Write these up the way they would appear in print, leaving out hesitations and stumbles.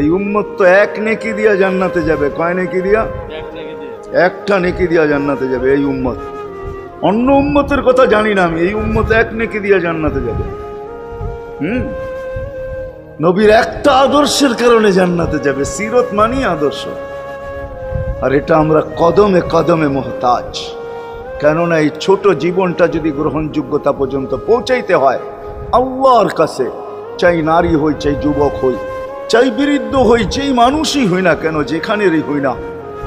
এই উম্মত তো এক নেকি দিয়া জান্নাতে যাবে। কয় নেকি দিয়া? একটা নেকি দিয়া জান্নাতে যাবে এই উম্মত। অন্য উম্মতের কথা জানি না আমি, এই উম্মত এক নেকি দিয়া জান্নাতে যাবে। নবীর একটা আদর্শের কারণে জান্নাতে যাবে। সিরত মানি আদর্শ, আর এটা আমরা কদমে কদমে মুহতাজ। কেননা এই ছোট জীবনটা যদি গ্রহণযোগ্যতা পর্যন্ত পৌঁছাইতে হয় আল্লাহর কাছে, চাই নারী হই, চাই যুবক হই, চাই বৃদ্ধ হই, যেই মানুষই হই না কেন, যেখানেরই হই না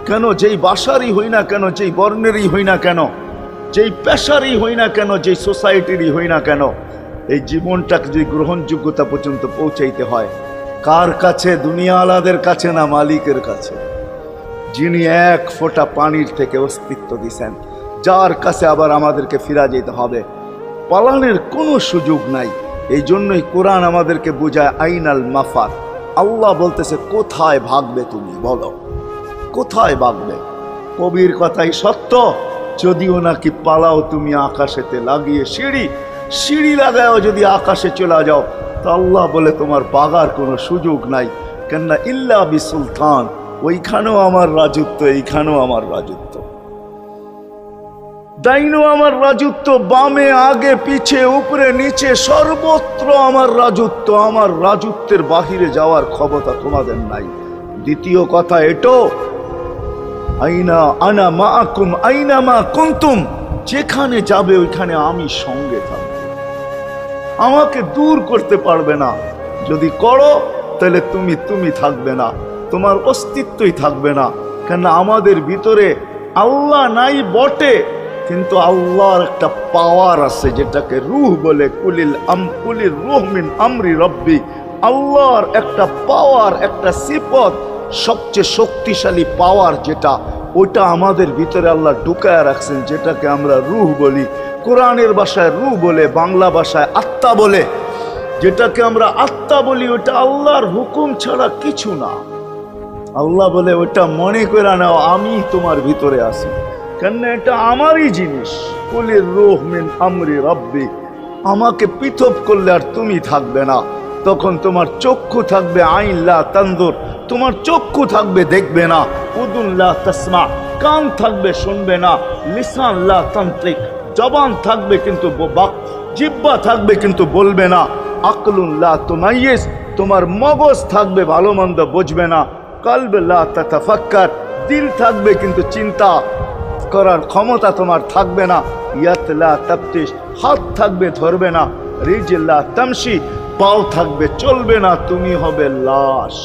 কেন, যেই বাসারই হই না কেন, যেই বর্ণেরই হই না কেন, যেই পেশারই হই না কেন, যেই সোসাইটিরই হই না কেন, এই জীবনটাকে যদি গ্রহণযোগ্যতা পর্যন্ত পৌঁছাইতে হয় কার কাছে? দুনিয়া আলাদের কাছে না, মালিকের কাছে, যিনি এক ফোঁটা পানির থেকে অস্তিত্ব দিছেন, যার কাছে আবার আমাদেরকে ফিরা যেতে হবে। পালানের কোনো সুযোগ নাই। এই জন্যই কোরআন আমাদেরকে বোঝায় আইনাল মাফার। আল্লাহ বলতেছে কোথায় ভাগবে তুমি, বলো কোথায় ভাগবে? কবির কথাই সত্য, যদিও নাকি পালাও তুমি আকাশেতে লাগিয়ে সিঁড়ি লাগাও যদি আকাশে চলে যাও, তো আল্লাহ বলে তোমার বাগার কোনো সুযোগ নাই। কেননা ইল্লা বি সুলতান, ওইখানেও আমার রাজত্ব, এইখানেও আমার রাজত্ব, ডাইনো আমার রাজত্ব, বামে আগে পিছে উপরে নিচে সর্বত্র আমার রাজত্ব। আমার রাজত্বের বাহিরে যাওয়ার ক্ষমতা তোমাদের নাই। দ্বিতীয় কথা এটো, আইনা আনা মাআকুম আইনা মা কুনতুম, যেখানে যাবে ওইখানে আমি সঙ্গে থাকব, আমাকে দূর করতে পারবে না। যদি করো তাহলে তুমি থাকবে না, তোমার অস্তিত্বই থাকবে না। কেন আমাদের ভিতরে আল্লাহ নাই বটে, কিন্তু আল্লাহর একটা পাওয়ার আছে যেটাকে রূহ বলে। কুলির রূহ মিন আমরি রব্বি, আল্লাহর একটা পাওয়ার, একটা সিফত, সবচেয়ে শক্তিশালী পাওয়ার যেটা, ওটা আমাদের ভিতরে আল্লাহ ঢুকায় রাখছেন, যেটাকে আমরা রূহ বলি। কোরআনের ভাষায় রূহ বলে, বাংলা ভাষায় আত্মা বলে। যেটাকে আমরা আত্মা বলি ওটা আল্লাহর হুকুম ছাড়া কিছু না। আল্লাহ বলে ওটা মনে করে নাও আমি তোমার ভিতরে আছি, কেন এটা আমারই জিনিস। কুলির রূহ মিন আমরি রব্বি, আমাকে পৃথক করলে আর তুমি থাকবে না। তখন তোমার চক্ষু থাকবে আইন লা তানজুর, তোমার চক্ষু থাকবে দেখবে না। উদুন লা তাসমা, কান থাকবে শুনবে না। লিসান লা তান্তিক, জবান থাকবে কিন্তু জিহ্বা থাকবে কিন্তু বলবে না। আকলুন লা তুমাইয়িজ, তোমার মগজ থাকবে ভালো মন্দ বুঝবে না। কলব লা তাতাফাক্কার, দিল থাকবে কিন্তু চিন্তা করার ক্ষমতা তোমার থাকবে না। ইয়াত লা তাফতিশ, হাত থাকবে ধরবে না। রিজল লা তামশি, পাও থাকবে চলবে না, তুমি হবে লাশ।